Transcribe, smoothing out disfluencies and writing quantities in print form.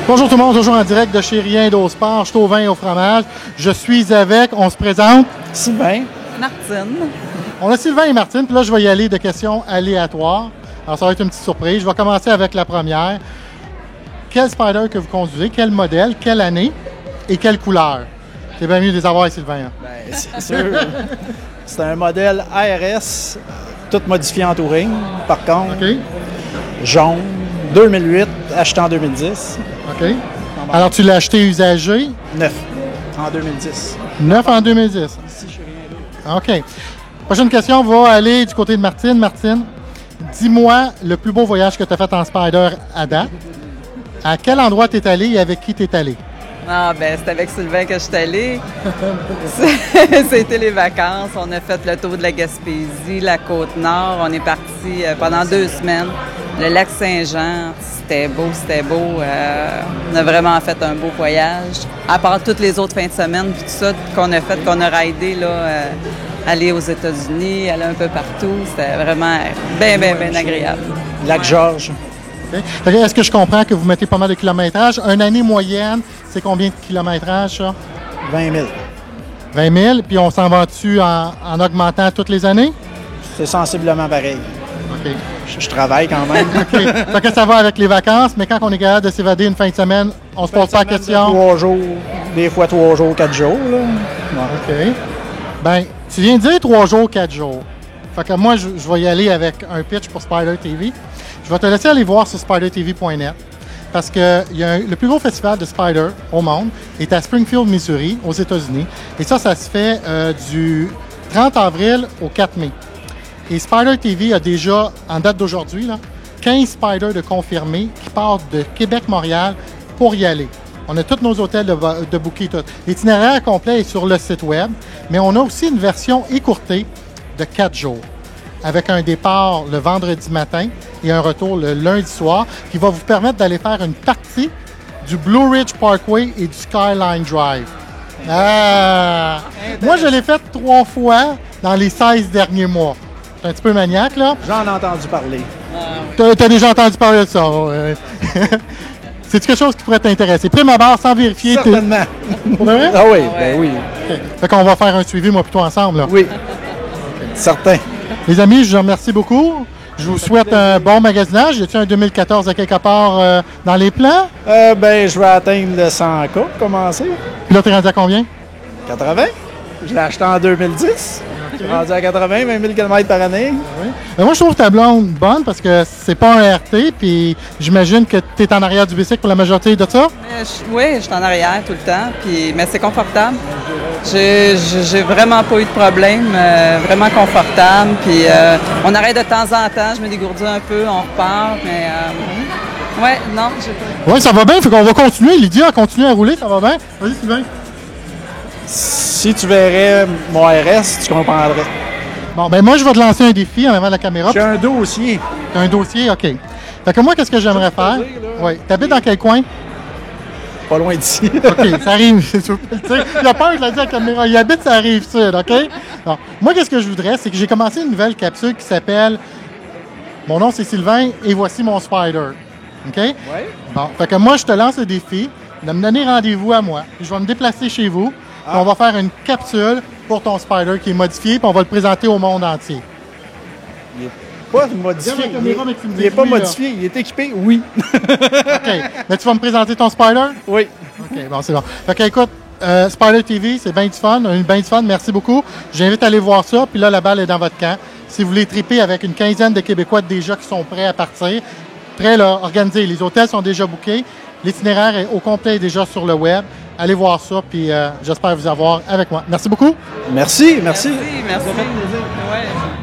Bonjour tout le monde, toujours en direct de chez Rien d'au Sport. Je suis au vin et au fromage. Je suis avec, on se présente. Sylvain. Martine. On a Sylvain et Martine, puis là, je vais y aller de questions aléatoires. Alors, ça va être une petite surprise. Je vais commencer avec la première. Quel Spider que vous conduisez? Quel modèle? Quelle année? Et quelle couleur? C'est bien mieux de les avoir, Sylvain. Hein? Bien, c'est sûr. C'est un modèle ARS, tout modifié en touring, par contre. OK. Jaune, 2008, acheté en 2010. OK. Alors, tu l'as acheté usagé? Neuf, en 2010. Neuf en 2010. Ici, je suis rien d'autre. OK. Prochaine question va aller du côté de Martine. Martine, dis-moi le plus beau voyage que tu as fait en Spider à date. À quel endroit tu es allé et avec qui tu es allé? Ah, ben, c'est avec Sylvain que je suis allée. C'était les vacances. On a fait le tour de la Gaspésie, la Côte-Nord. On est parti pendant 2 semaines. Le lac Saint-Jean, c'était beau, c'était beau. On a vraiment fait un beau voyage. À part toutes les autres fins de semaine, puis tout ça qu'on a fait, qu'on a raidé, là, aller aux États-Unis, aller un peu partout. C'était vraiment bien, bien, bien agréable. Lac-Georges. Okay. Est-ce que je comprends que vous mettez pas mal de kilométrage? Une année moyenne, c'est combien de kilométrage, ça? 20 000. 20 000, puis on s'en va dessus en augmentant toutes les années? C'est sensiblement pareil. OK. Je travaille quand même. OK. Fait que ça va avec les vacances, mais quand on est capable de s'évader une fin de semaine, on se pose pas la question. 3 jours, des fois 3 jours, 4 jours. Là. Ouais. OK. Ben, tu viens de dire 3 jours, 4 jours. Fait que moi, je vais y aller avec un pitch pour Spider TV. Je vais te laisser aller voir sur spidertv.net parce que le plus gros festival de Spider au monde est à Springfield, Missouri, aux États-Unis. Et ça se fait du 30 avril au 4 mai. Et Spider TV a déjà, en date d'aujourd'hui, 15 Spiders de confirmés qui partent de Québec-Montréal pour y aller. On a tous nos hôtels de booker. L'itinéraire complet est sur le site web, mais on a aussi une version écourtée de 4 jours, avec un départ le vendredi matin et un retour le lundi soir, qui va vous permettre d'aller faire une partie du Blue Ridge Parkway et du Skyline Drive. Ah! Moi, je l'ai fait 3 fois dans les 16 derniers mois. C'est un petit peu maniaque, là. J'en ai entendu parler. T'as déjà entendu parler de ça. C'est quelque chose qui pourrait t'intéresser. Prime abord, sans vérifier. Certainement. Pour de vrai? Ah oui, Ouais. ben oui. Okay. Fait qu'on va faire un suivi, moi, plutôt ensemble. Là. Oui. Okay. Certain. Les amis, je vous remercie beaucoup. Je vous souhaite un bon magasinage. Y a-t-il un 2014 à quelque part dans les plans? Ben, je vais atteindre le 100K, commencer. Puis là, t'es rendu à combien? 80. Je l'ai acheté en 2010. Je suis rendu à 80, 20 000 km par année. Oui. Ben moi, je trouve ta blonde bonne parce que c'est pas un RT, puis j'imagine que tu es en arrière du bicycle pour la majorité de ça? Oui, je suis en arrière tout le temps, mais c'est confortable. J'ai vraiment pas eu de problème, vraiment confortable. Puis on arrête de temps en temps, je me dégourdis un peu, on repart, mais ouais, non, j'ai pas. Oui, ça va bien, fait qu'on va continuer. Lydia a continué à rouler, ça va bien. Vas-y, Sylvain. Si tu verrais mon RS, tu comprendrais. Bon, ben moi, je vais te lancer un défi en avant de la caméra. J'ai un dossier. T'as un dossier, OK. Fait que moi, qu'est-ce que j'aimerais faire? Oui. T'habites dans quel coin? Pas loin d'ici. OK, ça arrive. Il a peur, je l'ai dit à la caméra. Il habite, ça arrive sud, OK? Bon. Moi, qu'est-ce que je voudrais, c'est que j'ai commencé une nouvelle capsule qui s'appelle Mon nom, c'est Sylvain et voici mon Spider. OK? Oui. Bon, fait que moi, je te lance le défi de me donner rendez-vous à moi. Puis je vais me déplacer chez vous. Puis on va faire une capsule pour ton Spider qui est modifié, puis on va le présenter au monde entier. Il n'est pas modifié. Regarde la caméra, mais tu me dis Il n'est pas oui, modifié. Il est équipé, oui. OK. Mais tu vas me présenter ton Spider? Oui. OK, bon, c'est bon. Fait que, écoute, Spider TV, c'est bien du fun. On a eu bien du fun. Merci beaucoup. J'invite à aller voir ça. Puis là, la balle est dans votre camp. Si vous voulez triper avec une quinzaine de Québécois déjà qui sont prêts à partir, prêts, là, organisés. Les hôtels sont déjà bookés. L'itinéraire est au complet déjà sur le web. Allez voir ça, puis j'espère vous avoir avec moi. Merci beaucoup. Merci, merci. Merci. Ouais.